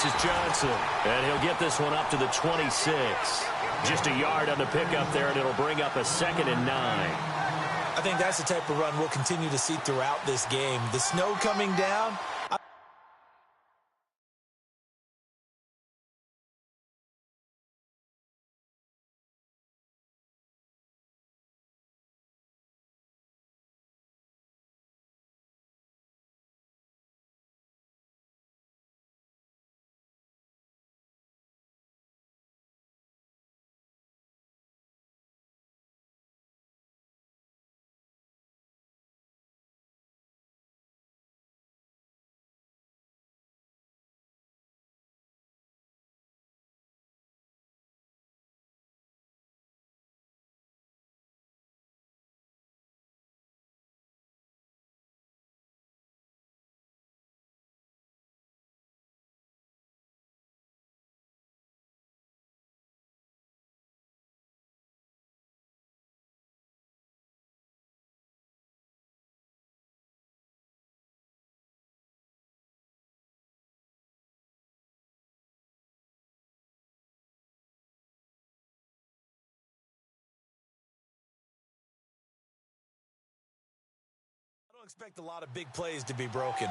This is Johnson, and he'll get this one up to the 26. Just a yard on the pickup there, and it'll bring up a 2nd and 9. I think that's the type of run we'll continue to see throughout this game. The snow coming down. I don't expect a lot of big plays to be broken.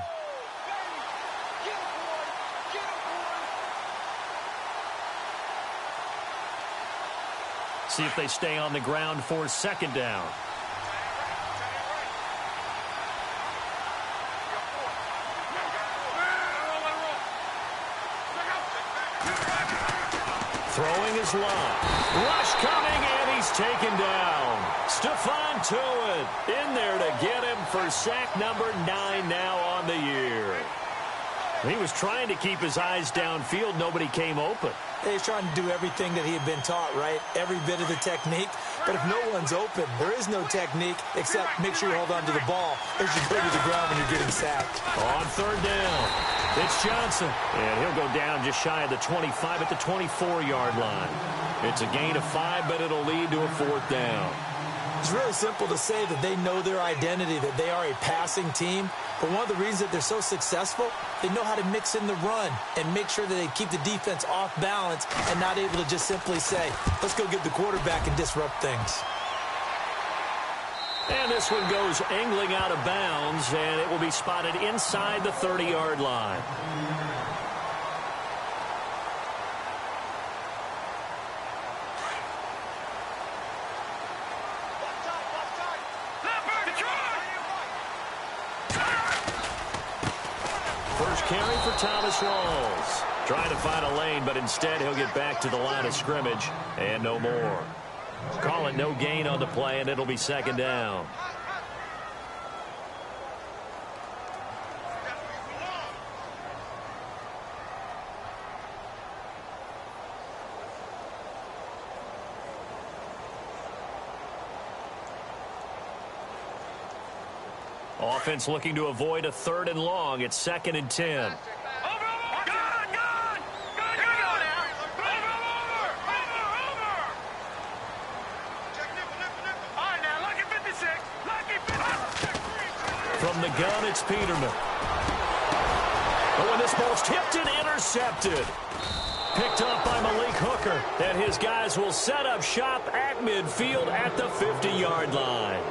See if they stay on the ground for 2nd down. Throwing is long. Rush coming, and he's taken down. Stephon Tuitt in there to get him for sack number 9 now on the year. He was trying to keep his eyes downfield. Nobody came open. He's trying to do everything that he had been taught, right? Every bit of the technique. But if no one's open, there is no technique except make sure you hold on to the ball as you go to the ground when you're getting sacked. On 3rd down, it's Johnson. And he'll go down just shy of the 25 at the 24-yard line. It's a gain of 5, but it'll lead to a 4th down. It's really simple to say that they know their identity, that they are a passing team. But one of the reasons that they're so successful, they know how to mix in the run and make sure that they keep the defense off balance and not able to just simply say, let's go get the quarterback and disrupt things. And this one goes angling out of bounds, and it will be spotted inside the 30-yard line. First carry for Thomas Rawls. Trying to find a lane, but instead he'll get back to the line of scrimmage and no more. Call it no gain on the play, and it'll be 2nd down. Offense looking to avoid a 3rd and long. It's 2nd and 10. From the gun, it's Peterman. But when this ball's tipped and intercepted. Picked up by Malik Hooker. And his guys will set up shop at midfield at the 50-yard line.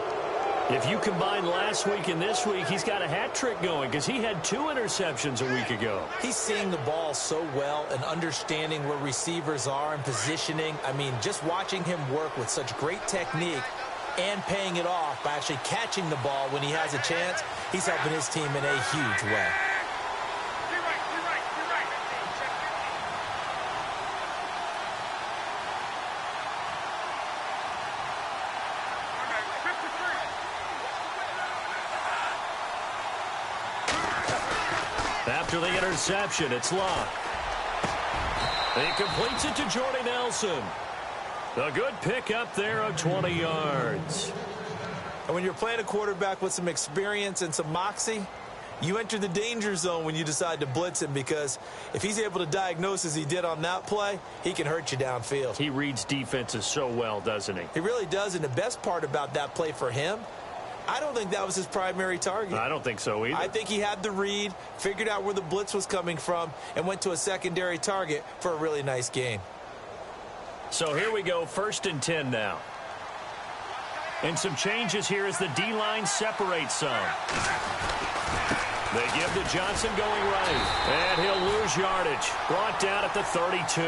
If you combine last week and this week, he's got a hat trick going because he had 2 interceptions a week ago. He's seeing the ball so well and understanding where receivers are and positioning. I mean, just watching him work with such great technique and paying it off by actually catching the ball when he has a chance, he's helping his team in a huge way. After the interception, it's Locke. He completes it to Jordy Nelson. A good pick up there of 20 yards. And when you're playing a quarterback with some experience and some moxie, you enter the danger zone when you decide to blitz him, because if he's able to diagnose as he did on that play, he can hurt you downfield. He reads defenses so well, doesn't he? He really does, and the best part about that play for him I don't think that was his primary target. I don't think so either. I think he had the read, figured out where the blitz was coming from, and went to a secondary target for a really nice gain. So here we go, 1st and 10 now. And some changes here as the D-line separates some. They give to Johnson going right. And he'll lose yardage. Brought down at the 32.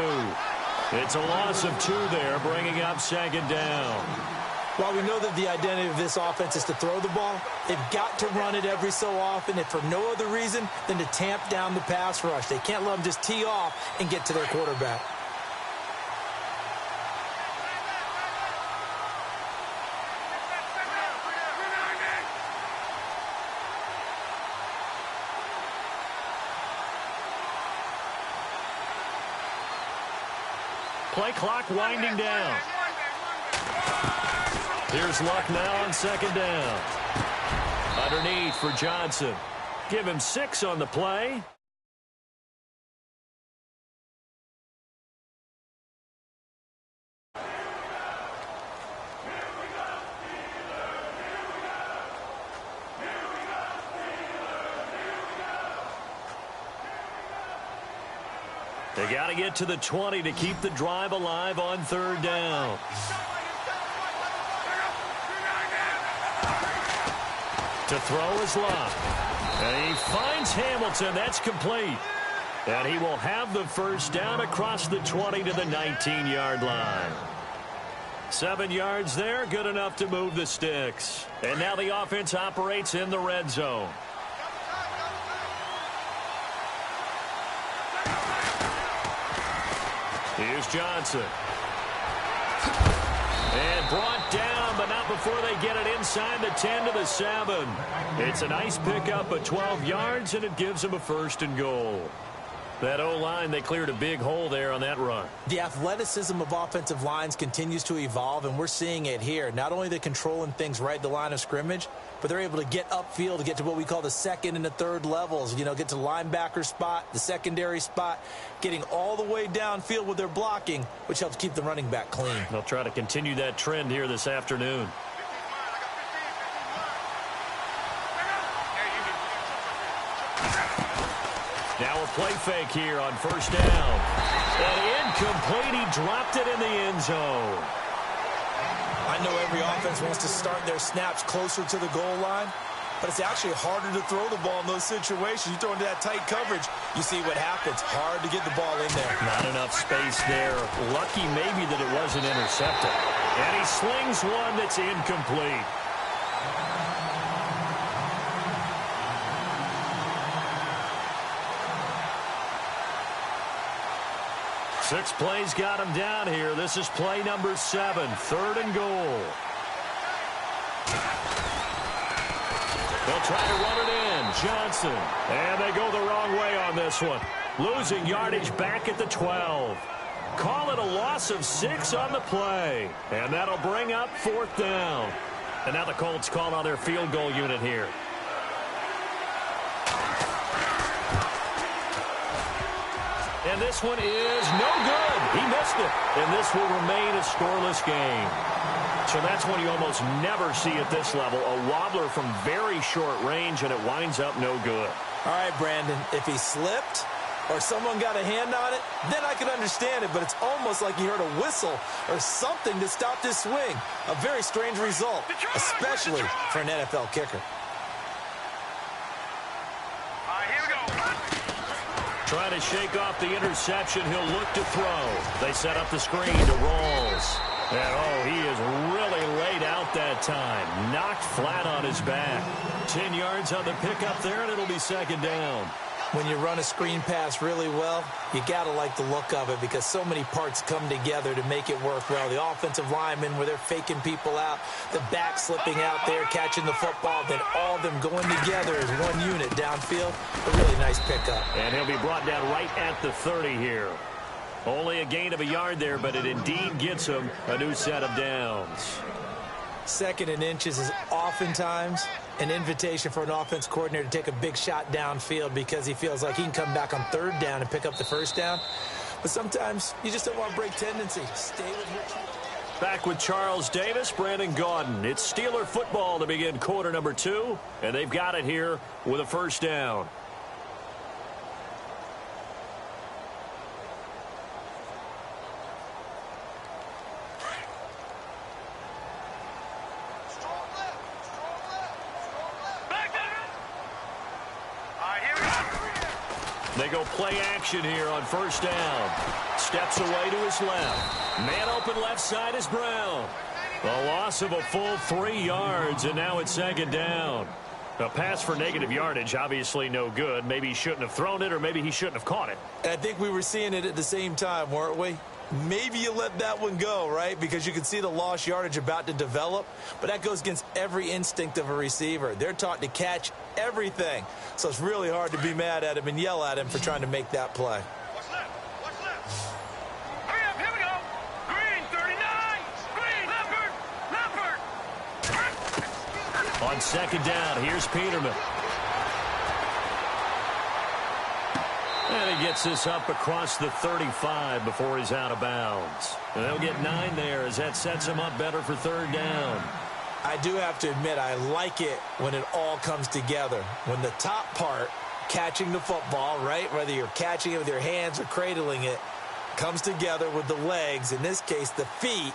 It's a loss of 2 there, bringing up 2nd down. While we know that the identity of this offense is to throw the ball, they've got to run it every so often, if for no other reason than to tamp down the pass rush. They can't let them just tee off and get to their quarterback. Play clock winding down. Here's Luck now on 2nd down. Underneath for Johnson. Give him 6 on the play. They got to get to the 20 to keep the drive alive on 3rd down. To throw is Luck. And he finds Hamilton. That's complete. And he will have the 1st down across the 20 to the 19-yard line. 7 yards there, good enough to move the sticks. And now the offense operates in the red zone. Here's Johnson. And brought down, but not before they get it inside the 10 to the 7. It's a nice pickup of 12 yards, and it gives them a 1st and goal. That O-line, they cleared a big hole there on that run. The athleticism of offensive lines continues to evolve, and we're seeing it here. Not only are they controlling things right at the line of scrimmage, but they're able to get upfield to get to what we call the 2nd and the 3rd levels. You know, get to the linebacker spot, the secondary spot, getting all the way downfield with their blocking, which helps keep the running back clean. They'll try to continue that trend here this afternoon. Now a play fake here on 1st down. And incomplete. He dropped it in the end zone. I know every offense wants to start their snaps closer to the goal line, but it's actually harder to throw the ball in those situations. You throw into that tight coverage, you see what happens. Hard to get the ball in there. Not enough space there. Lucky maybe that it wasn't intercepted. And he slings one that's incomplete. Six plays got him down here. This is play number 7, 3rd and goal. They'll try to run it in. Johnson. And they go the wrong way on this one. Losing yardage back at the 12. Call it a loss of 6 on the play. And that'll bring up 4th down. And now the Colts call on their field goal unit here. And this one is no good. He missed it. And this will remain a scoreless game. So that's one you almost never see at this level. A wobbler from very short range, and it winds up no good. All right, Brandon, if he slipped or someone got a hand on it, then I could understand it. But it's almost like he heard a whistle or something to stop this swing. A very strange result, especially for an NFL kicker. Trying to shake off the interception. He'll look to throw. They set up the screen to Rawls. And, he is really laid out that time. Knocked flat on his back. 10 yards on the pickup there, and it'll be 2nd down. When you run a screen pass really well, you got to like the look of it because so many parts come together to make it work well. The offensive linemen, where they're faking people out, the back slipping out there, catching the football, then all of them going together as one unit downfield. A really nice pickup. And he'll be brought down right at the 30 here. Only a gain of a yard there, but it indeed gets him a new set of downs. 2nd and inches is oftentimes an invitation for an offense coordinator to take a big shot downfield because he feels like he can come back on 3rd down and pick up the 1st down. But sometimes you just don't want to break tendency. Stay with your team. Back with Charles Davis, Brandon Gaudin. It's Steeler football to begin quarter number 2, and they've got it here with a first down. They go play action here on first down. Steps away to his left. Man open left side is Brown. A loss of a full 3 yards, and now it's second down. A pass for negative yardage, obviously no good. Maybe he shouldn't have thrown it, or maybe he shouldn't have caught it. I think we were seeing it at the same time, weren't we? Maybe you let that one go, right? Because you can see the lost yardage about to develop. But that goes against every instinct of a receiver. They're taught to catch everything. So it's really hard to be mad at him and yell at him for trying to make that play. What's left? What's left? Hurry up, here we go. Green, 39. Green, Leopard. On second down, here's Peterman. And he gets this up across the 35 before he's out of bounds. And they'll get 9 there as that sets him up better for third down. I do have to admit, I like it when it all comes together. When the top part, catching the football, right, whether you're catching it with your hands or cradling it, comes together with the legs, in this case the feet,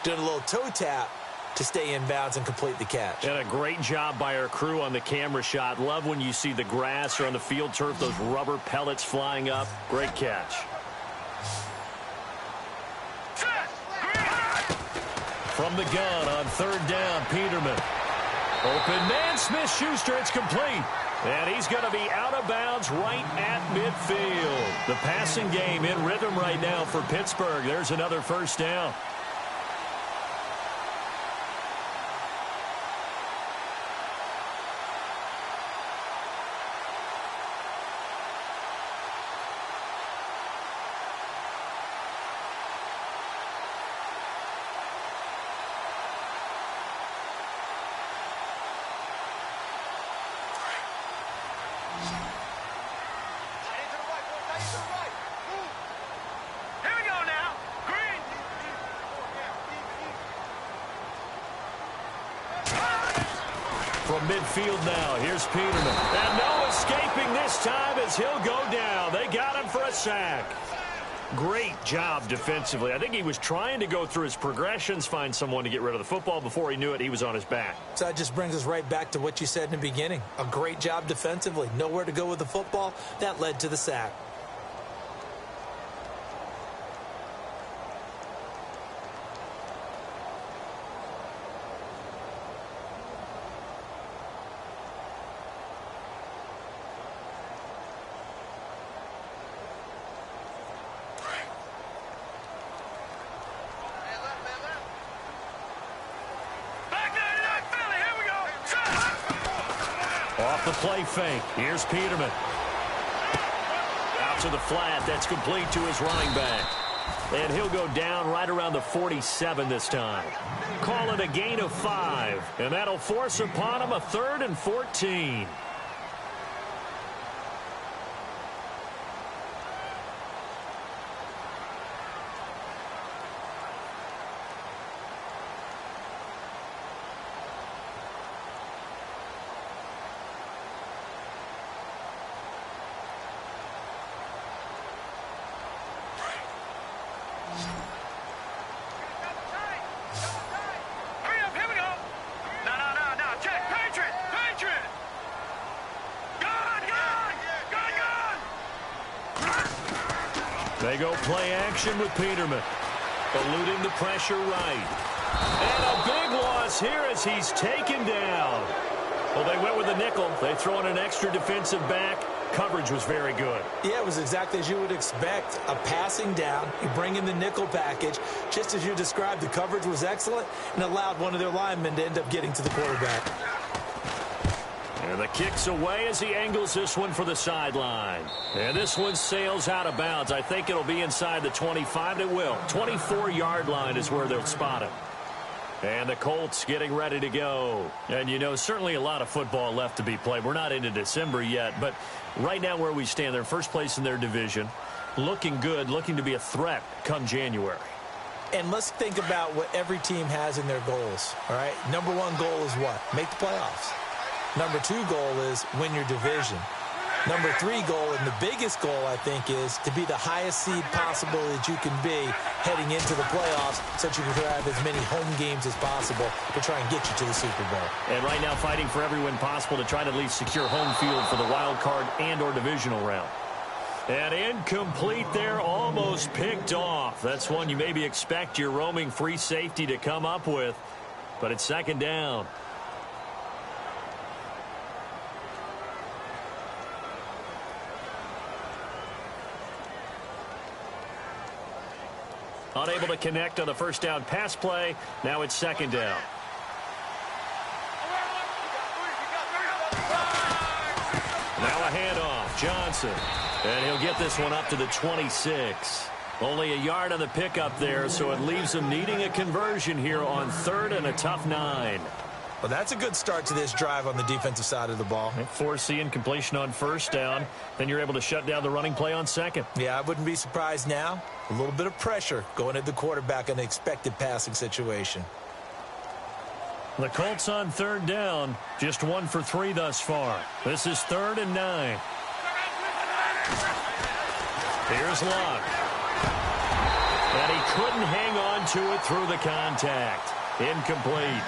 doing a little toe tap to stay in bounds and complete the catch. And a great job by our crew on the camera shot. Love when you see the grass or on the field turf, those rubber pellets flying up. Great catch. From the gun on third down, Peterman. Open man, Smith-Schuster, it's complete. And he's going to be out of bounds right at midfield. The passing game in rhythm right now for Pittsburgh. There's another first down. From midfield now, here's Peterman. And no escaping this time as he'll go down. They got him for a sack. Great job defensively. I think he was trying to go through his progressions, find someone to get rid of the football. Before he knew it, he was on his back. So that just brings us right back to what you said in the beginning. A great job defensively. Nowhere to go with the football. That led to the sack. Off the play fake. Here's Peterman. Out to the flat. That's complete to his running back. And he'll go down right around the 47 this time. Call it a gain of 5. And that'll force upon him a 3rd and 14. They go play action with Peterman. Eluding the pressure right. And a big loss here as he's taken down. Well, they went with a nickel. They throw in an extra defensive back. Coverage was very good. Yeah, it was exactly as you would expect. A passing down. You bring in the nickel package. Just as you described, the coverage was excellent and allowed one of their linemen to end up getting to the quarterback. And the kick's away as he angles this one for the sideline. And this one sails out of bounds. I think it'll be inside the 25. It will. 24-yard line is where they'll spot it. And the Colts getting ready to go. And, you know, certainly a lot of football left to be played. We're not into December yet, but right now where we stand, they're first place in their division. Looking good, looking to be a threat come January. And let's think about what every team has in their goals, all right? Number one goal is what? Make the playoffs. Number two goal is win your division. Number three goal, and the biggest goal, I think, is to be the highest seed possible that you can be heading into the playoffs so that you can have as many home games as possible to try and get you to the Super Bowl. And right now fighting for every win possible to try to at least secure home field for the wild card and or divisional round. And incomplete there, almost picked off. That's one you maybe expect your roaming free safety to come up with, but it's second down. Unable to connect on the first down pass play. Now it's second down. Now a handoff. Johnson. And he'll get this one up to the 26. Only a yard on the pickup there, so it leaves him needing a conversion here on third and a tough 9. Well, that's a good start to this drive on the defensive side of the ball. Forcing completion on first down. Then you're able to shut down the running play on second. Yeah, I wouldn't be surprised now. A little bit of pressure going at the quarterback in an expected passing situation. The Colts on third down. Just 1 for 3 thus far. This is 3rd and 9. Here's Luck. And he couldn't hang on to it through the contact. Incomplete.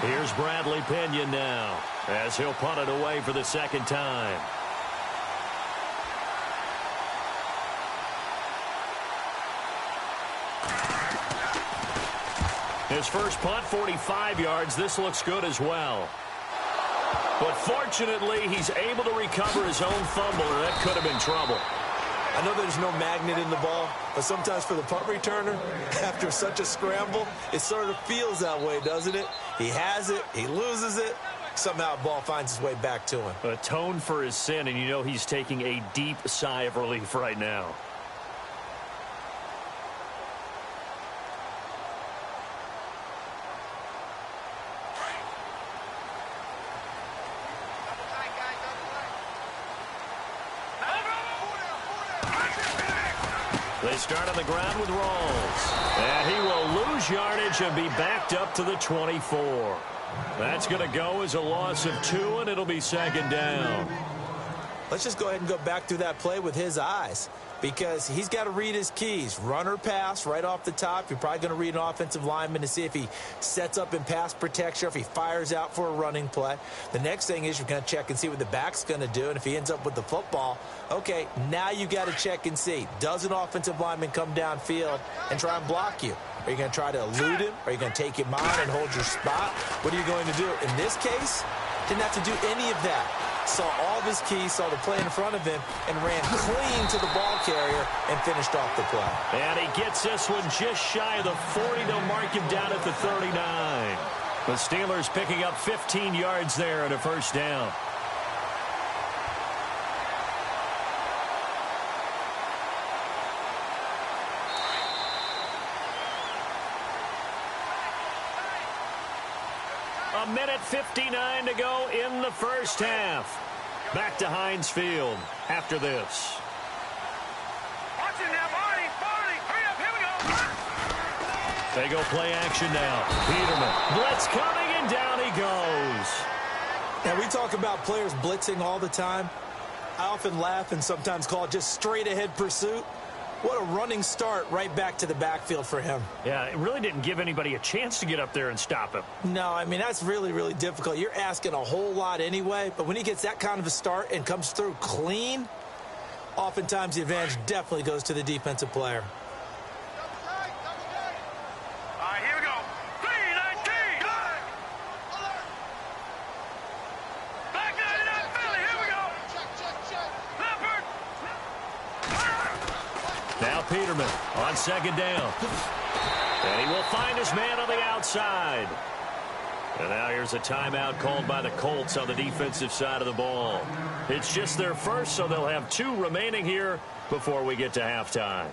Here's Bradley Pinion now as he'll punt it away for the second time. His first punt, 45 yards. This looks good as well. But fortunately, he's able to recover his own fumble, and that could have been trouble. I know there's no magnet in the ball, but sometimes for the punt returner, after such a scramble, it sort of feels that way, doesn't it? He has it, he loses it, somehow the ball finds its way back to him. Atone for his sin, and you know he's taking a deep sigh of relief right now. They start on the ground with Rawls. And he will lose yardage and be backed up to the 24. That's going to go as a loss of 2, and it'll be second down. Let's just go ahead and go back through that play with his eyes, because he's got to read his keys. Run or pass right off the top. You're probably going to read an offensive lineman to see if he sets up in pass protection, or if he fires out for a running play. The next thing is you're going to check and see what the back's going to do, and if he ends up with the football, okay, now you got to check and see. Does an offensive lineman come downfield and try and block you? Are you going to try to elude him? Are you going to take him on and hold your spot? What are you going to do? In this case, didn't have to do any of that. Saw all of his keys, saw the play in front of him, and ran clean to the ball carrier and finished off the play. And he gets this one just shy of the 40. They'll mark him down at the 39. The Steelers picking up 15 yards there at a first down. A minute 59 to go in the first half. Back to Heinz Field after this. Watch it now, Barney. Hurry up, here we go. They go play action now. Peterman. Blitz coming, and down he goes. Now, we talk about players blitzing all the time. I often laugh and sometimes call it just straight-ahead pursuit. What a running start right back to the backfield for him. Yeah, it really didn't give anybody a chance to get up there and stop him. No, I mean, that's really, really difficult. You're asking a whole lot anyway, but when he gets that kind of a start and comes through clean, oftentimes the advantage definitely goes to the defensive player. All right, here we go. 3-19. Back 99, Philly, here we go. Leopard. Now Peterman on second down. And he will find his man on the outside. And now here's a timeout called by the Colts on the defensive side of the ball. It's just their first, so they'll have 2 remaining here before we get to halftime.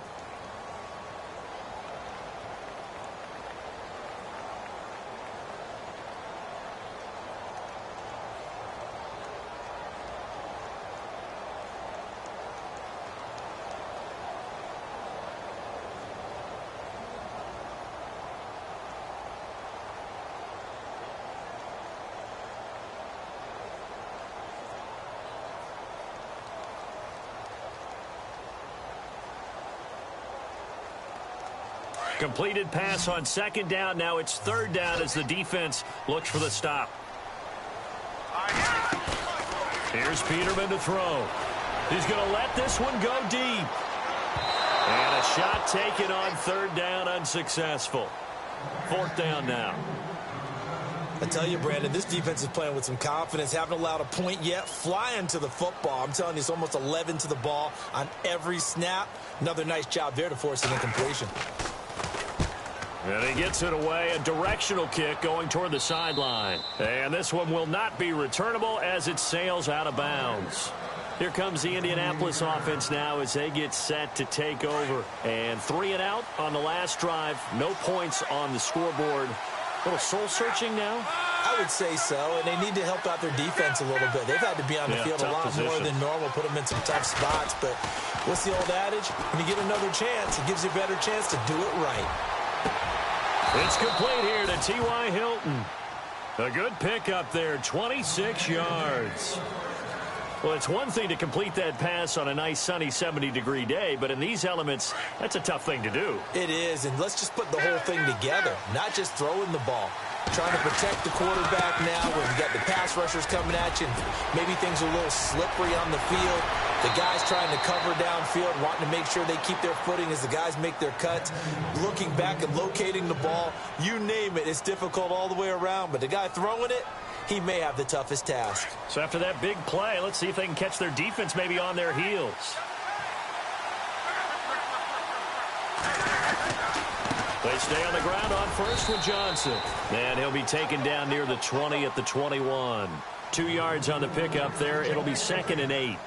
Completed pass on second down. Now it's third down as the defense looks for the stop. Here's Peterman to throw. He's going to let this one go deep. And a shot taken on third down, unsuccessful. Fourth down now. I tell you, Brandon, this defense is playing with some confidence. Haven't allowed a point yet. Flying to the football. I'm telling you, it's almost 11 to the ball on every snap. Another nice job there to force an incompletion. And he gets it away. A directional kick going toward the sideline. And this one will not be returnable as it sails out of bounds. Here comes the Indianapolis offense now as they get set to take over. And 3 and out on the last drive. No points on the scoreboard. A little soul-searching now? I would say so, and they need to help out their defense a little bit. They've had to be on the field a lot more than normal, put them in some tough spots. But what's the old adage? When you get another chance, it gives you a better chance to do it right. It's complete here to T.Y. Hilton. A good pickup there, 26 yards. Well, it's one thing to complete that pass on a nice sunny 70-degree day, but in these elements, that's a tough thing to do. It is, and let's just put the whole thing together, not just throwing the ball. Trying to protect the quarterback now when you got the pass rushers coming at you, and maybe things are a little slippery on the field. The guys trying to cover downfield, wanting to make sure they keep their footing as the guys make their cuts. Looking back and locating the ball, you name it, it's difficult all the way around, but the guy throwing it, he may have the toughest task. So after that big play, let's see if they can catch their defense maybe on their heels. They stay on the ground on first with Johnson. And he'll be taken down near the 20 at the 21. 2 yards on the pickup there. It'll be 2nd and 8.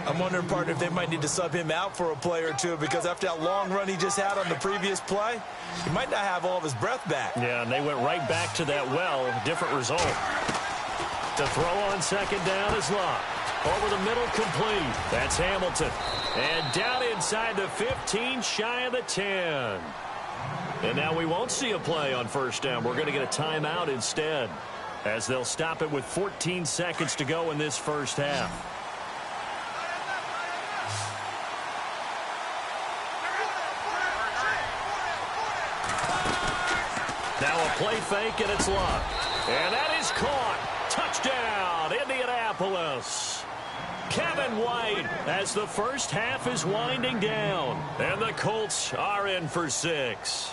I'm wondering, partner, if they might need to sub him out for a play or two, because after that long run he just had on the previous play, he might not have all of his breath back. Yeah, and they went right back to that well. Different result. To throw on second down is Locke. Over the middle, complete. That's Hamilton. And down inside the 15, shy of the 10. And now we won't see a play on first down. We're going to get a timeout instead, as they'll stop it with 14 seconds to go in this first half. Now a play fake, and it's Locke. And that is caught. Touchdown, Indianapolis. Kevin White as the first half is winding down. And the Colts are in for 6.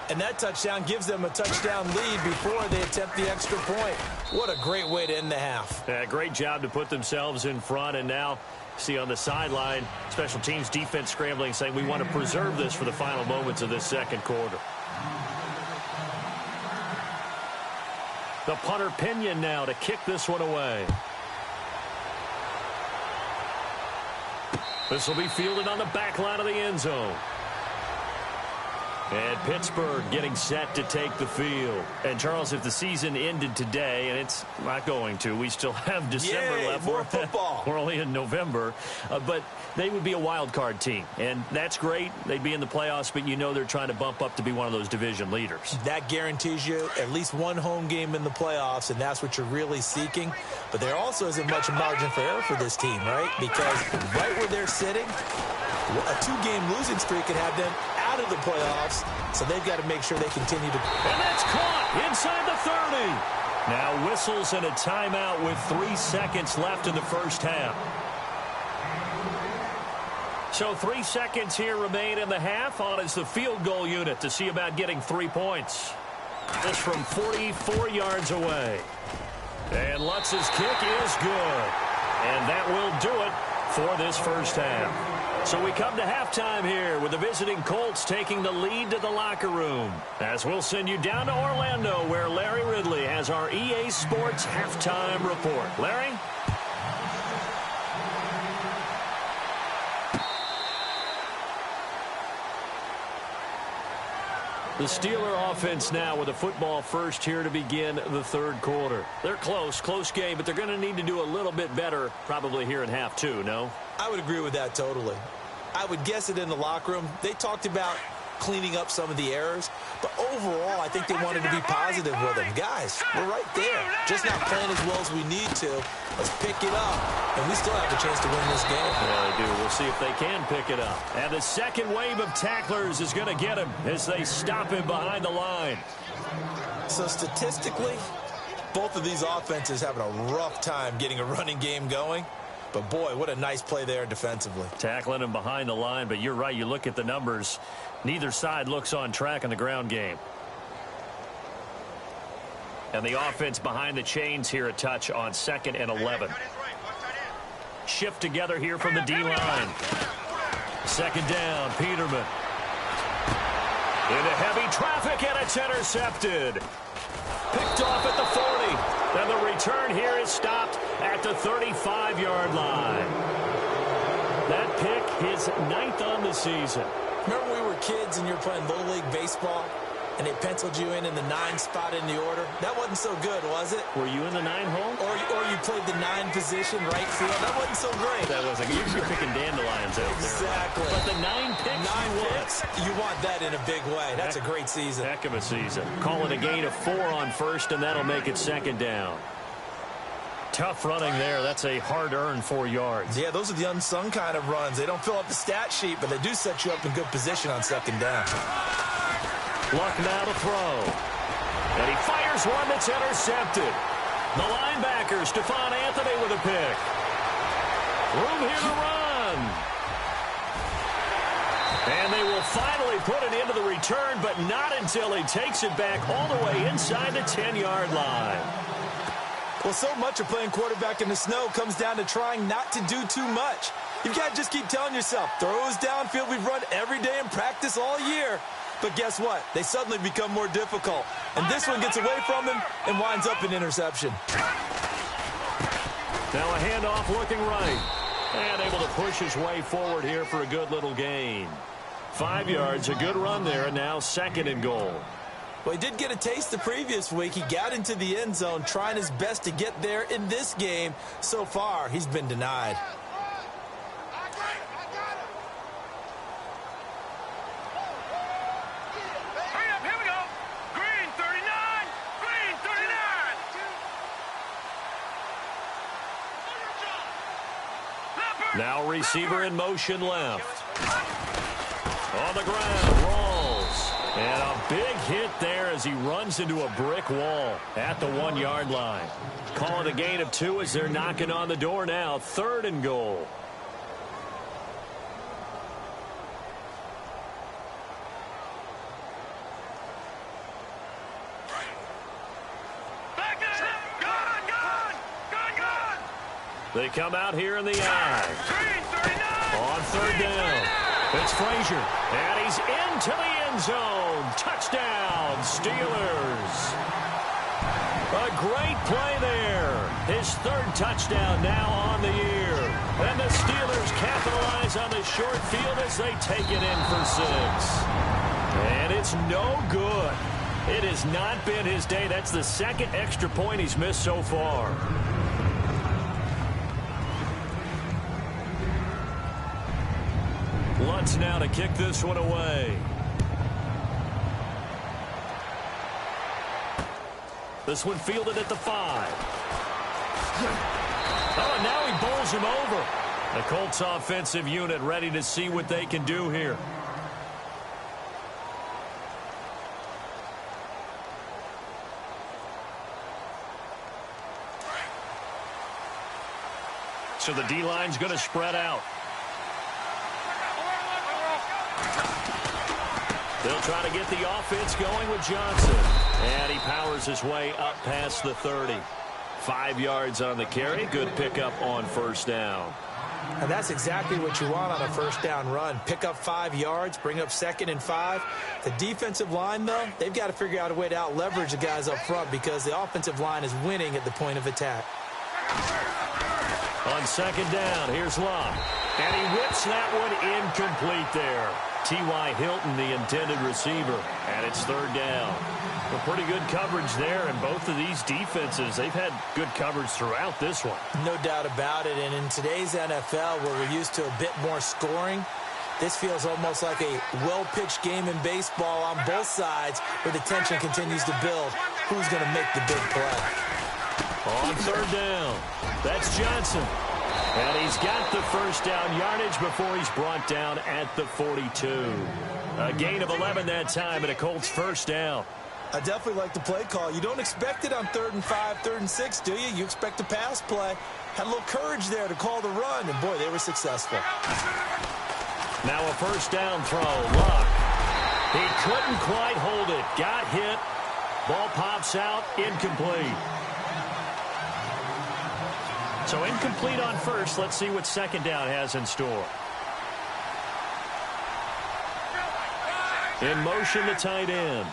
And that touchdown gives them a touchdown lead before they attempt the extra point. What a great way to end the half. Yeah, great job to put themselves in front. And now, see on the sideline, special teams defense scrambling, saying we want to preserve this for the final moments of this second quarter. The punter Pinion now to kick this one away. This will be fielded on the back line of the end zone. And Pittsburgh getting set to take the field. And, Charles, if the season ended today, and it's not going to, we still have December left. More football. We're only in November. But they would be a wild card team. And that's great. They'd be in the playoffs, but you know they're trying to bump up to be one of those division leaders. That guarantees you at least one home game in the playoffs, and that's what you're really seeking. But there also isn't much margin for error for this team, right? Because right where they're sitting, a 2-game losing streak could have them out of the playoffs, so they've got to make sure they continue to. And that's caught inside the 30. Now whistles and a timeout with 3 seconds left in the first half. So 3 seconds here remain in the half. On is the field goal unit to see about getting 3 points. This from 44 yards away. And Lutz's kick is good. And that will do it for this first half. So we come to halftime here with the visiting Colts taking the lead to the locker room. As we'll send you down to Orlando, where Larry Ridley has our EA Sports halftime report. Larry? The Steeler offense now with a football first here to begin the third quarter. They're close game, but they're going to need to do a little bit better probably here in half 2, no? I would agree with that totally. I would guess it in the locker room. They talked about cleaning up some of the errors. But overall, I think they wanted to be positive with him. Guys, we're right there. Just not playing as well as we need to. Let's pick it up, and we still have a chance to win this game. Yeah, they do. We'll see if they can pick it up. And the second wave of tacklers is going to get him as they stop him behind the line. So statistically, both of these offenses having a rough time getting a running game going. But, boy, what a nice play there defensively. Tackling him behind the line, but you're right. You look at the numbers. Neither side looks on track in the ground game. And the offense behind the chains here a touch on 2nd and 11. Shift together here from the D-line. 2nd down, Peterman. Into heavy traffic, and it's intercepted. Picked off at the 40. And the return here is stopped at the 35-yard line. That pick, his 9th on the season. Remember when we were kids and you were playing Little League Baseball, and they penciled you in the 9 spot in the order? That wasn't so good, was it? Were you in the 9 hole? Or you played the 9 position, right field? That wasn't so great. That wasn't. You're picking dandelions out there. Exactly. But the 9 picks, 9 picks, you want that in a big way. That's a great season. Heck of a season. Call it a gain of 4 on 1st, and that'll make it 2nd down. Tough running there. That's a hard-earned 4 yards. Yeah, those are the unsung kind of runs. They don't fill up the stat sheet, but they do set you up in good position on 2nd down. Luck now to throw. And he fires one that's intercepted. The linebacker, Stephon Anthony, with a pick. Room here to run. And they will finally put it into the return, but not until he takes it back all the way inside the 10-yard line. Well, so much of playing quarterback in the snow comes down to trying not to do too much. You've got to just keep telling yourself, throws downfield we've run every day in practice all year. But guess what? They suddenly become more difficult. And this one gets away from him and winds up an interception. Now a handoff looking right. And able to push his way forward here for a good little gain. 5 yards, a good run there, and now 2nd and goal. Well, he did get a taste the previous week. He got into the end zone, trying his best to get there in this game. So far, he's been denied. Here we go. Green 39. Green 39. Now receiver in motion left. On the ground, rolls. And a big hit there as he runs into a brick wall at the 1-yard line. Call it a gain of 2 as they're knocking on the door now. 3rd and goal. They come out here in the I. On 3rd down. It's Frazier. And he's into the end zone. Touchdown, Steelers. A great play there. His 3rd touchdown now on the year. And the Steelers capitalize on the short field as they take it in for 6. And it's no good. It has not been his day. That's the 2nd extra point he's missed so far. Lutz now to kick this one away. This one fielded at the 5. Oh, and now he bowls him over. The Colts offensive unit ready to see what they can do here. So the D-line's going to spread out. They'll try to get the offense going with Johnson. And he powers his way up past the 30. 5 yards on the carry. Good pickup on 1st down. And that's exactly what you want on a 1st down run. Pick up 5 yards, bring up 2nd and 5. The defensive line, though, they've got to figure out a way to out-leverage the guys up front because the offensive line is winning at the point of attack. On 2nd down, here's Love. And he whips that one incomplete there. T.Y. Hilton, the intended receiver, and it's 3rd down. Well, pretty good coverage there, and both of these defenses, they've had good coverage throughout this one. No doubt about it, and in today's NFL, where we're used to a bit more scoring, This feels almost like a well-pitched game in baseball on both sides where the tension continues to build. Who's going to make the big play? On third down, that's Johnson. And he's got the first down yardage before he's brought down at the 42. A gain of 11 that time and a Colts first down. I definitely like the play call. You don't expect it on 3rd and 5, 3rd and 6, do you? You expect a pass play. Had a little courage there to call the run, and boy, they were successful. Now a first down throw. Luck. He couldn't quite hold it. Got hit. Ball pops out. Incomplete. So incomplete on first. Let's see what second down has in store. In motion, the tight end.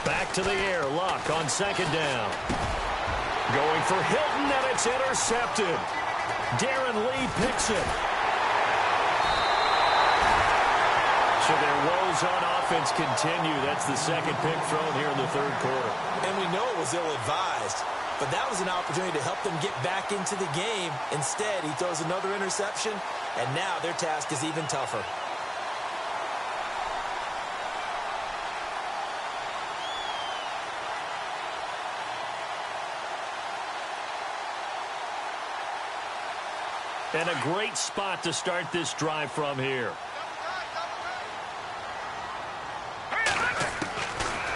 Back to the air. Luck on second down. Going for Hilton, and it's intercepted. Darren Lee picks it. So their woes on offense continue. That's the second pick thrown here in the third quarter. And we know it was ill-advised, but that was an opportunity to help them get back into the game. Instead, he throws another interception, and now their task is even tougher. And a great spot to start this drive from here.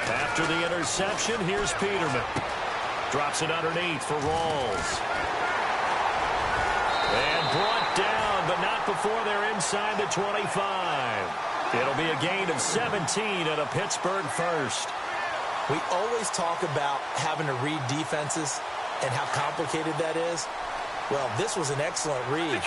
After the interception, here's Peterman. Drops it underneath for Rawls. And brought down, but not before they're inside the 25. It'll be a gain of 17 and a Pittsburgh first. We always talk about having to read defenses and how complicated that is. Well, this was an excellent read.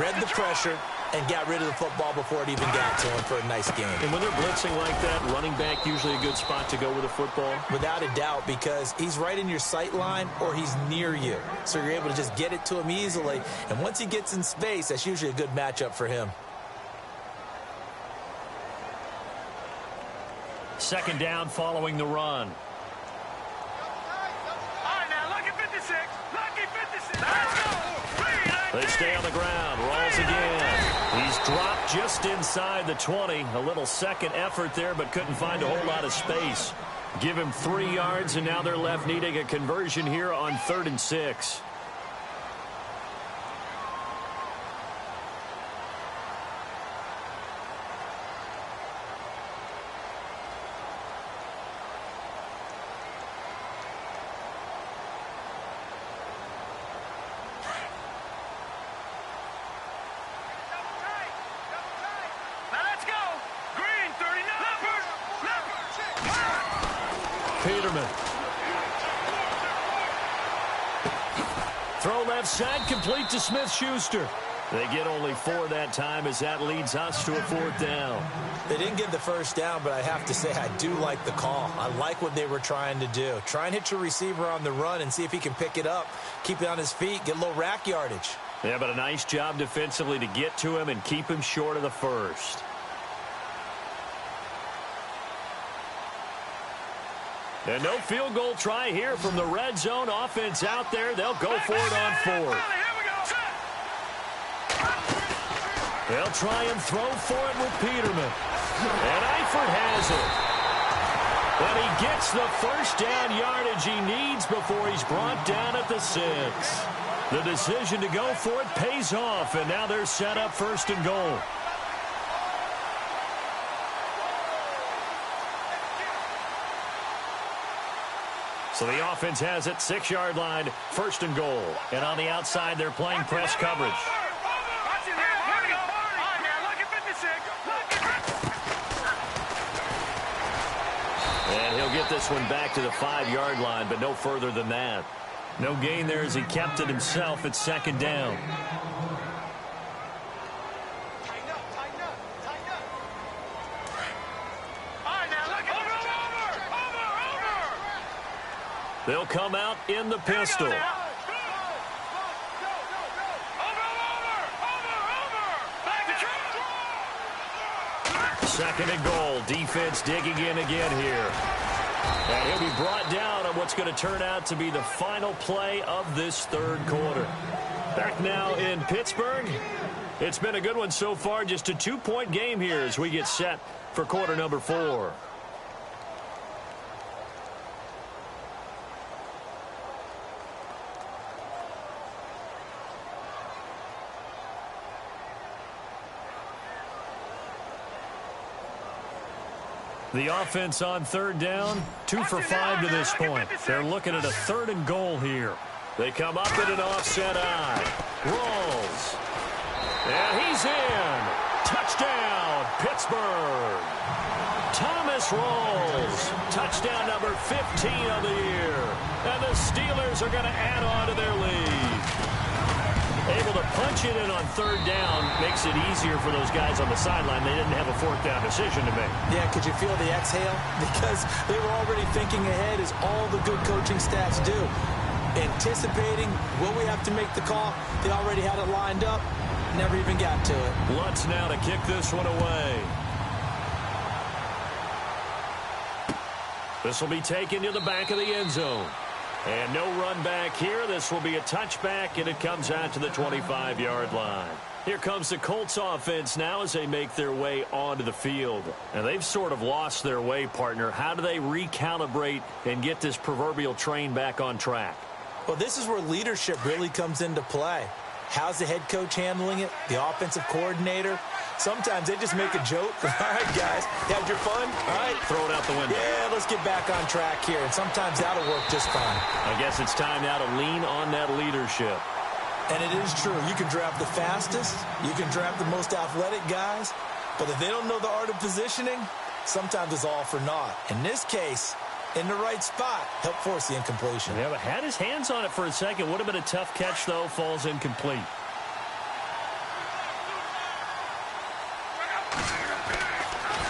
Read the pressure and got rid of the football before it even got to him for a nice game. And when they're blitzing like that, running back usually a good spot to go with a football? Without a doubt, because he's right in your sight line or he's near you. So you're able to just get it to him easily. And once he gets in space, that's usually a good matchup for him. Second down following the run. They stay on the ground. Rawls again. He's dropped just inside the 20. A little second effort there, but couldn't find a whole lot of space. Give him 3 yards, and now they're left needing a conversion here on 3rd and 6. Peterman. Throw left side, complete to Smith-Schuster. They get only 4 that time as that leads us to a 4th down. They didn't get the first down, but I have to say I do like the call. I like what they were trying to do. Try and hit your receiver on the run and see if he can pick it up, keep it on his feet, get a little rack yardage. Yeah, but a nice job defensively to get to him and keep him short of the first. And no field goal try here from the red zone. Offense out there. They'll go for it on 4th. They'll try and throw for it with Peterman. And Eifert has it. But he gets the first down yardage he needs before he's brought down at the 6. The decision to go for it pays off, and now they're set up 1st and goal. So the offense has it, 6-yard line, 1st and goal. And on the outside, they're playing press coverage. And he'll get this one back to the 5-yard line, but no further than that. No gain there as he kept it himself at 2nd down. They'll come out in the pistol. Second and goal. Defense digging in again here. And he'll be brought down on what's going to turn out to be the final play of this 3rd quarter. Back now in Pittsburgh. It's been a good one so far. Just a 2-point game here as we get set for quarter number 4. The offense on third down, 2 for 5 to this point. They're looking at a 3rd and goal here. They come up at an offset eye. Rolls. And he's in. Touchdown, Pittsburgh. Thomas Rawls. Touchdown number 15 of the year. And the Steelers are going to add on to their lead. Able to punch it in on 3rd down makes it easier for those guys on the sideline. They didn't have a 4th down decision to make. Yeah, could you feel the exhale? Because they were already thinking ahead, as all the good coaching staffs do. Anticipating, will we have to make the call? They already had it lined up. Never even got to it. Lutz now to kick this one away. This will be taken to the back of the end zone. And no run back here. This will be a touchback, and it comes out to the 25-yard line. Here comes the Colts offense now as they make their way onto the field. And they've sort of lost their way, partner. How do they recalibrate and get this proverbial train back on track? Well, this is where leadership really comes into play. How's the head coach handling it? The offensive coordinator? Sometimes they just make a joke. All right, guys, you had your fun? All right. Throw it out the window. Yeah, let's get back on track here. And sometimes that'll work just fine. I guess it's time now to lean on that leadership. And it is true. You can draft the fastest. You can draft the most athletic guys. But if they don't know the art of positioning, sometimes it's all for naught. In this case, in the right spot, help force the incompletion. Yeah, but had his hands on it for a second. Would have been a tough catch, though. Falls incomplete.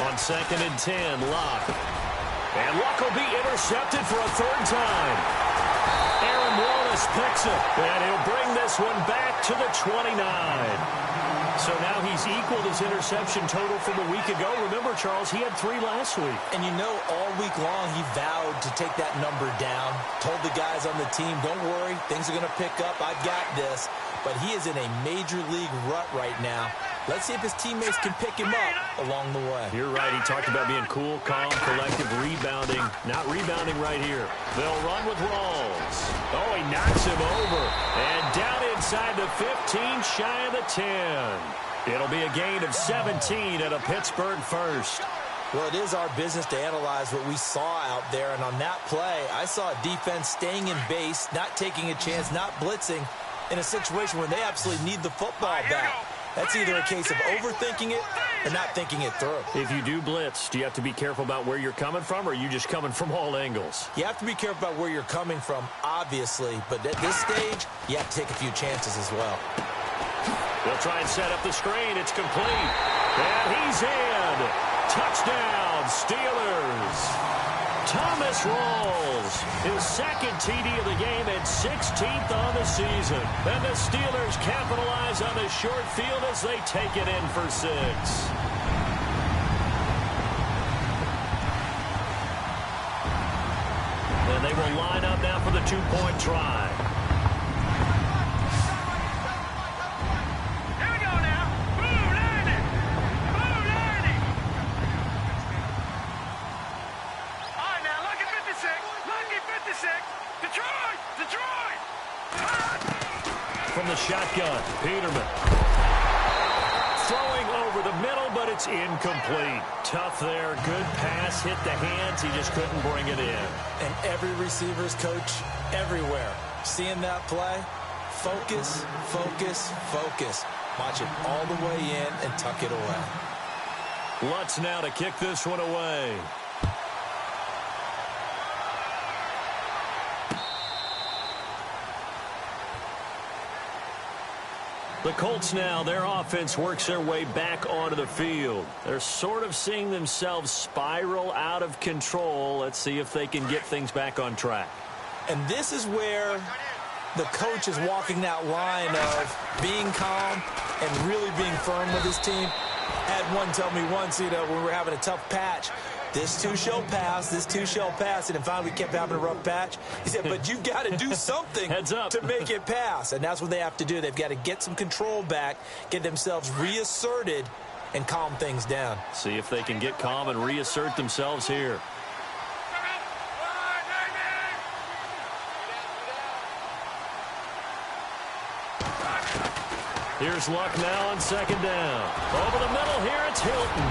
On 2nd and 10, Luck. And Luck will be intercepted for a 3rd time. Aaron Wallace picks it, and he'll bring this one back to the 29. So now he's equaled his interception total from a week ago. Remember, Charles, he had 3 last week. And you know, all week long he vowed to take that number down. Told the guys on the team, don't worry, things are going to pick up. I've got this. But he is in a major league rut right now. Let's see if his teammates can pick him up along the way. You're right. He talked about being cool, calm, collective, rebounding. Not rebounding right here. They'll run with Rawls. Oh, he knocks him over. And down inside the 15, shy of the 10. It'll be a gain of 17 and a Pittsburgh first. Well, it is our business to analyze what we saw out there. And on that play, I saw a defense staying in base, not taking a chance, not blitzing, in a situation where they absolutely need the football back. That's either a case of overthinking it or not thinking it through. If you do blitz, do you have to be careful about where you're coming from, or are you just coming from all angles? You have to be careful about where you're coming from, obviously. But at this stage, you have to take a few chances as well. They'll try and set up the screen. It's complete. And he's in. Touchdown, Steelers. Thomas Rawls, his 2nd TD of the game and 16th on the season. And the Steelers capitalize on the short field as they take it in for 6. And they will line up now for the 2-point try. From the shotgun, Peterman. Throwing over the middle, but it's incomplete. Tough there. Good pass. Hit the hands. He just couldn't bring it in. And every receiver's coach everywhere. Seeing that play, focus, focus, focus. Watch it all the way in and tuck it away. Lutz now to kick this one away. The Colts now, their offense works their way back onto the field. They're sort of seeing themselves spiral out of control. Let's see if they can get things back on track. And this is where the coach is walking that line of being calm and really being firm with his team. I had one tell me once, when we were having a tough patch, This too shall pass, this too shall pass. And finally we kept having a rough patch. He said, but you've got to do something Heads up. to make it pass. And that's what they have to do. They've got to get some control back, get themselves reasserted, and calm things down. See if they can get calm and reassert themselves here. Here's Luck now on second down. Over the middle here, it's Hilton.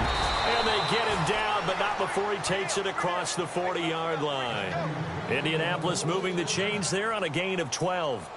And they get him down, but not before he takes it across the 40-yard line. Indianapolis moving the chains there on a gain of 12.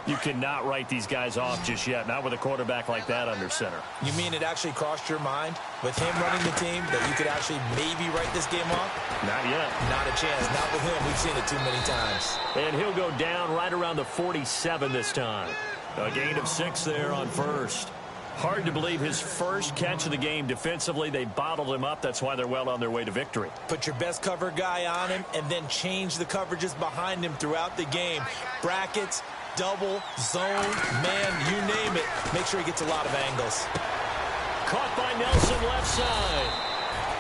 You cannot write these guys off just yet, not with a quarterback like that under center. You mean it actually crossed your mind with him running the team that you could actually maybe write this game off? Not yet. Not a chance. Not with him. We've seen it too many times. And he'll go down right around the 47 this time. A gain of 6 there on first. Hard to believe his first catch of the game defensively. They bottled him up. That's why they're well on their way to victory. Put your best cover guy on him and then change the coverages behind him throughout the game. Brackets, double, zone, man, you name it. Make sure he gets a lot of angles. Caught by Nelson left side.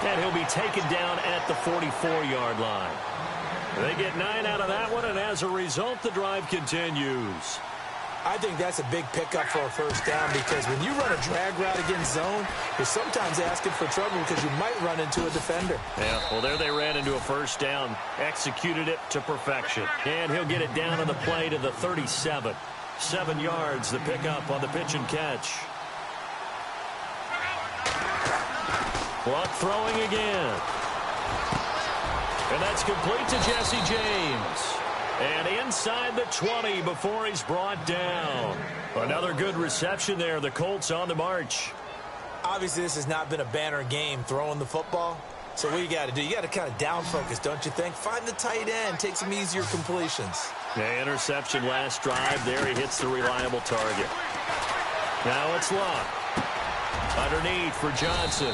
And he'll be taken down at the 44-yard line. They get 9 out of that one, and as a result, the drive continues. I think that's a big pickup for a first down because when you run a drag route against zone, you're sometimes asking for trouble because you might run into a defender. Yeah, well, there they ran into a first down, executed it to perfection. And he'll get it down on the play to the 37. 7 yards, the pickup on the pitch and catch. Luck throwing again. And that's complete to Jesse James. And inside the 20 before he's brought down. Another good reception there. The Colts on the march. Obviously, this has not been a banner game throwing the football. So what you got to do, you got to kind of down focus, don't you think? Find the tight end. Take some easier completions. Yeah, interception last drive. There he hits the reliable target. Now it's Luck. Underneath for Johnson.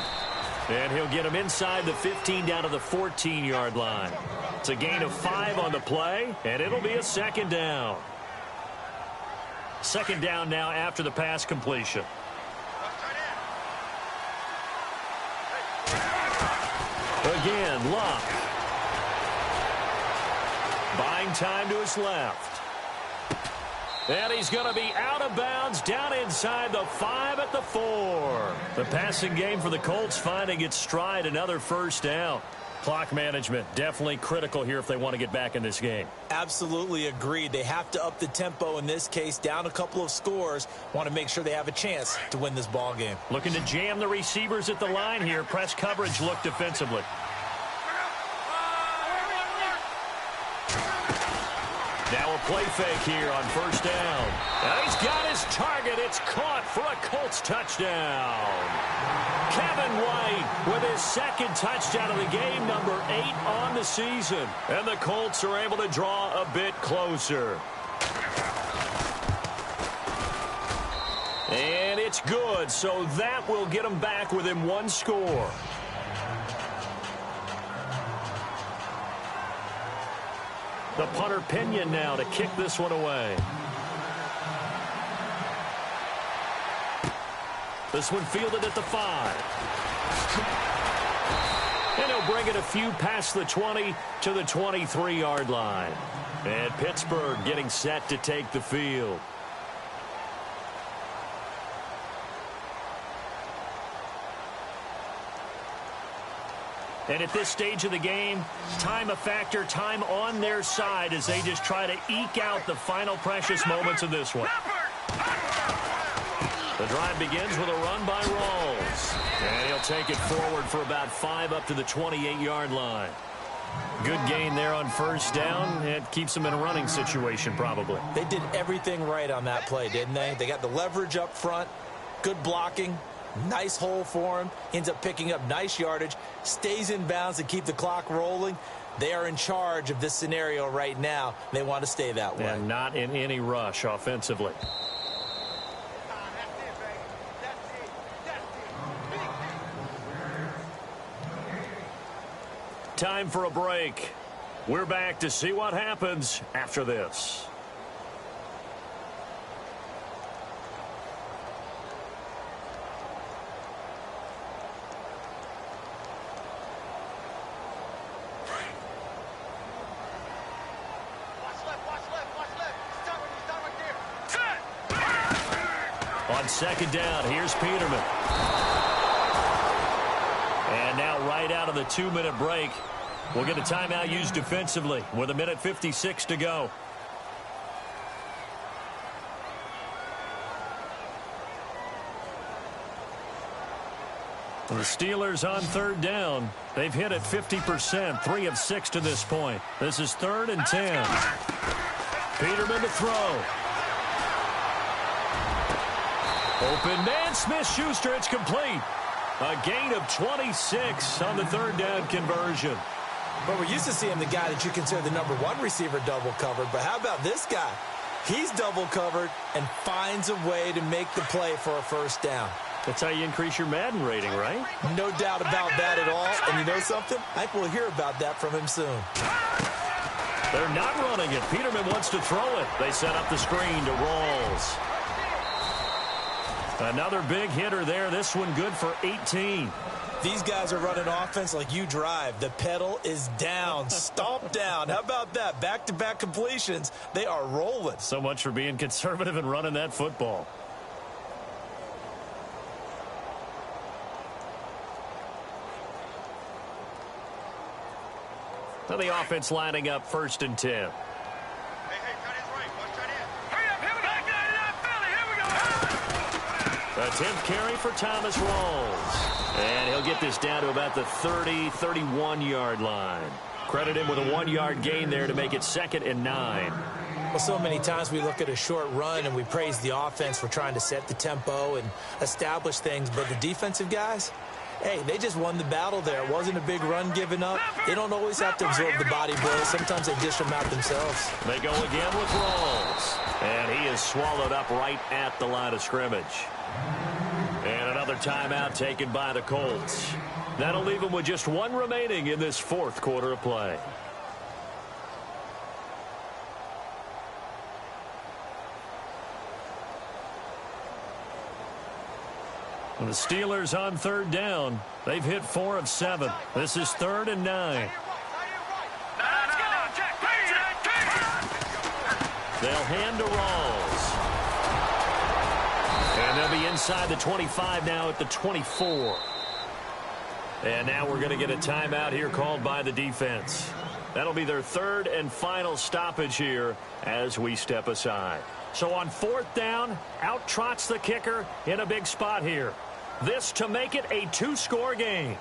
And he'll get him inside the 15 down to the 14-yard line. It's a gain of 5 on the play, and it'll be a second down. Second down now after the pass completion. Again, Luck. Buying time to his left. And he's going to be out of bounds down inside the 5 at the 4. The passing game for the Colts finding its stride, another first down. Clock management definitely critical here if they want to get back in this game. Absolutely agreed. They have to up the tempo in this case, down a couple of scores. Want to make sure they have a chance to win this ball game. Looking to jam the receivers at the line here. Press coverage look defensively. Now a play fake here on first down. And he's got his target. It's caught for a Colts touchdown. Kevin White with his second touchdown of the game, number 8 on the season. And the Colts are able to draw a bit closer. And it's good, so that will get them back within 1 score. The punter Pinion now to kick this one away. This one fielded at the 5. And he'll bring it a few past the 20 to the 23-yard line. And Pittsburgh getting set to take the field. And at this stage of the game, time a factor, time on their side as they just try to eke out the final precious moments of this one. The drive begins with a run by Rawls. And he'll take it forward for about 5 up to the 28-yard line. Good gain there on first down. It keeps them in a running situation probably. They did everything right on that play, didn't they? They got the leverage up front, good blocking, nice hole for him, ends up picking up nice yardage, stays in bounds to keep the clock rolling. They are in charge of this scenario right now. They want to stay that way. And not in any rush offensively. Time for a break. We're back to see what happens after this. second down. Here's Peterman. And now right out of the 2-minute break, we'll get a timeout used defensively with 1:56 to go. The Steelers on third down. They've hit it 50%, 3 of 6 to this point. This is 3rd and 10. Peterman to throw. Open man, Smith-Schuster, it's complete. A gain of 26 on the 3rd down conversion. But we're used to seeing the guy that you consider the number 1 receiver double covered. But how about this guy? He's double covered and finds a way to make the play for a first down. That's how you increase your Madden rating, right? No doubt about that at all. And you know something? I think we'll hear about that from him soon. They're not running it. Peterman wants to throw it. They set up the screen to Rawls. Another big hitter there. This one good for 18. These guys are running offense like you drive. The pedal is down, stomp down. How about that? Back-to-back completions. They are rolling. So much for being conservative and running that football. So the offense lining up 1st and 10. Hey, cut his right. Watch that in. Hurry up, here we go. Here we go. A 10th carry for Thomas Rawls. And he'll get this down to about the 30, 31-yard line. Credit him with a 1-yard gain there to make it 2nd and 9. Well, so many times we look at a short run and we praise the offense for trying to set the tempo and establish things. But the defensive guys, hey, they just won the battle there. It wasn't a big run given up. They don't always have to absorb the body blows. Sometimes they dish them out themselves. They go again with Rawls. And he is swallowed up right at the line of scrimmage. And another timeout taken by the Colts. That'll leave them with just 1 remaining in this 4th quarter of play. And the Steelers on 3rd down. They've hit 4 of 7. This is 3rd and 9. They'll hand to Rawls. And they'll be inside the 25 now at the 24. And now we're going to get a timeout here called by the defense. That'll be their 3rd and final stoppage here as we step aside. So on 4th down, out trots the kicker in a big spot here. This to make it a 2-score game.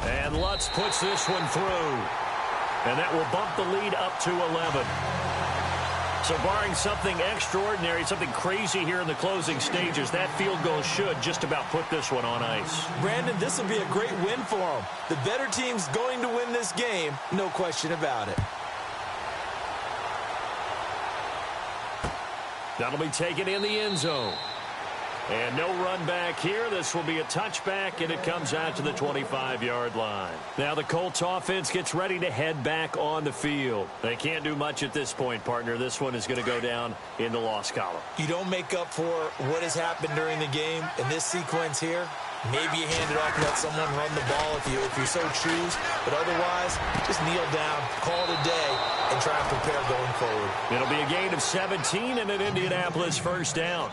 And Lutz puts this one through. And that will bump the lead up to 11. So barring something extraordinary, something crazy here in the closing stages, that field goal should just about put this one on ice. Brandon, this will be a great win for them. The better team's going to win this game, no question about it. That'll be taken in the end zone. And no run back here. This will be a touchback, and it comes out to the 25-yard line. Now the Colts offense gets ready to head back on the field. They can't do much at this point, partner. This one is going to go down in the loss column. You don't make up for what has happened during the game in this sequence here. Maybe you hand it off and let someone run the ball if you so choose. But otherwise, just kneel down, call it a day, and try and prepare going forward. It'll be a gain of 17 and an Indianapolis first down.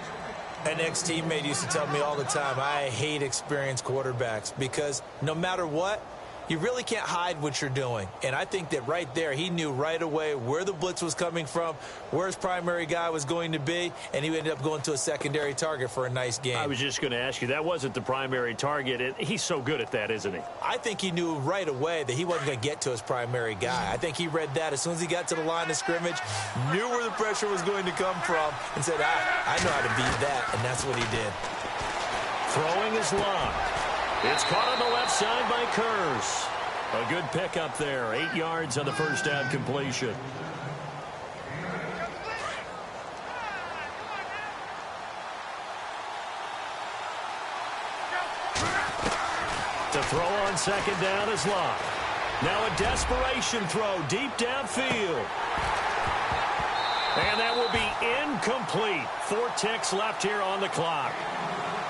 An ex-teammate used to tell me all the time, I hate experienced quarterbacks because no matter what, you really can't hide what you're doing. And I think that right there, he knew right away where the blitz was coming from, where his primary guy was going to be, and he ended up going to a secondary target for a nice game. I was just going to ask you, that wasn't the primary target. He's so good at that, isn't he? I think he knew right away that he wasn't going to get to his primary guy. I think he read that as soon as he got to the line of scrimmage, knew where the pressure was going to come from, and said, I know how to beat that, and that's what he did. Throwing is locked. It's caught on the left side by Kurz. A good pickup there. 8 yards on the first down completion. To throw on second down is Locke. Now a desperation throw deep downfield. And that will be incomplete. 4 ticks left here on the clock.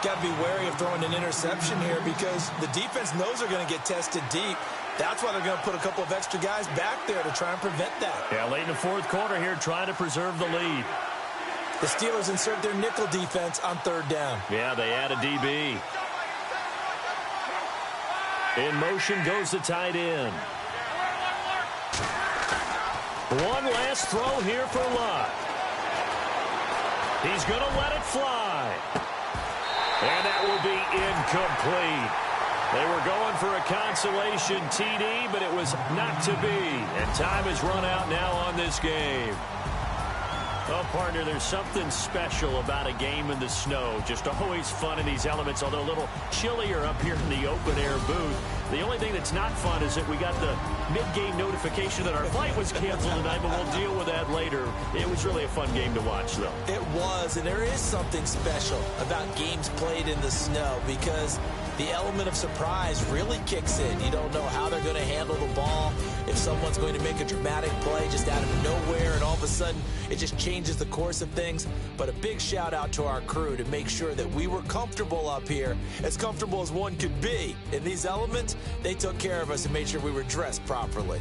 Got to be wary of throwing an interception here because the defense knows they're going to get tested deep. That's why they're going to put a couple of extra guys back there to try and prevent that. Yeah, late in the 4th quarter here, trying to preserve the lead. The Steelers insert their nickel defense on third down. Yeah, they add a DB. In motion goes the tight end. One last throw here for Luck. He's going to let it fly. And that will be incomplete. They were going for a consolation TD, but it was not to be. And time has run out now on this game. Well, partner, there's something special about a game in the snow. Just always fun in these elements, although a little chillier up here in the open-air booth. The only thing that's not fun is that we got the mid-game notification that our flight was canceled tonight, but we'll deal with that later. It was really a fun game to watch, though. It was, and there is something special about games played in the snow because the element of surprise really kicks in. You don't know how they're going to handle the ball, if someone's going to make a dramatic play just out of nowhere, and all of a sudden it just changes the course of things. But a big shout out to our crew to make sure that we were comfortable up here, as comfortable as one could be. In these elements, they took care of us and made sure we were dressed properly.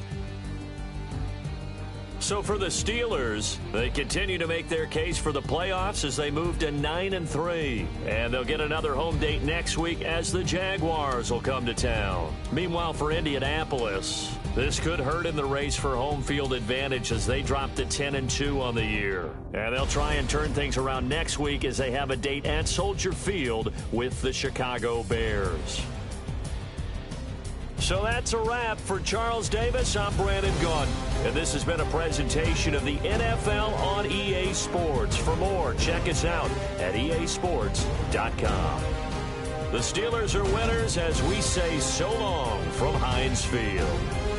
So for the Steelers, they continue to make their case for the playoffs as they move to 9-3. And they'll get another home date next week as the Jaguars will come to town. Meanwhile, for Indianapolis, this could hurt in the race for home field advantage as they drop to 10-2 on the year. And they'll try and turn things around next week as they have a date at Soldier Field with the Chicago Bears. So that's a wrap. For Charles Davis, I'm Brandon Gaudin. And this has been a presentation of the NFL on EA Sports. For more, check us out at easports.com. The Steelers are winners as we say so long from Heinz Field.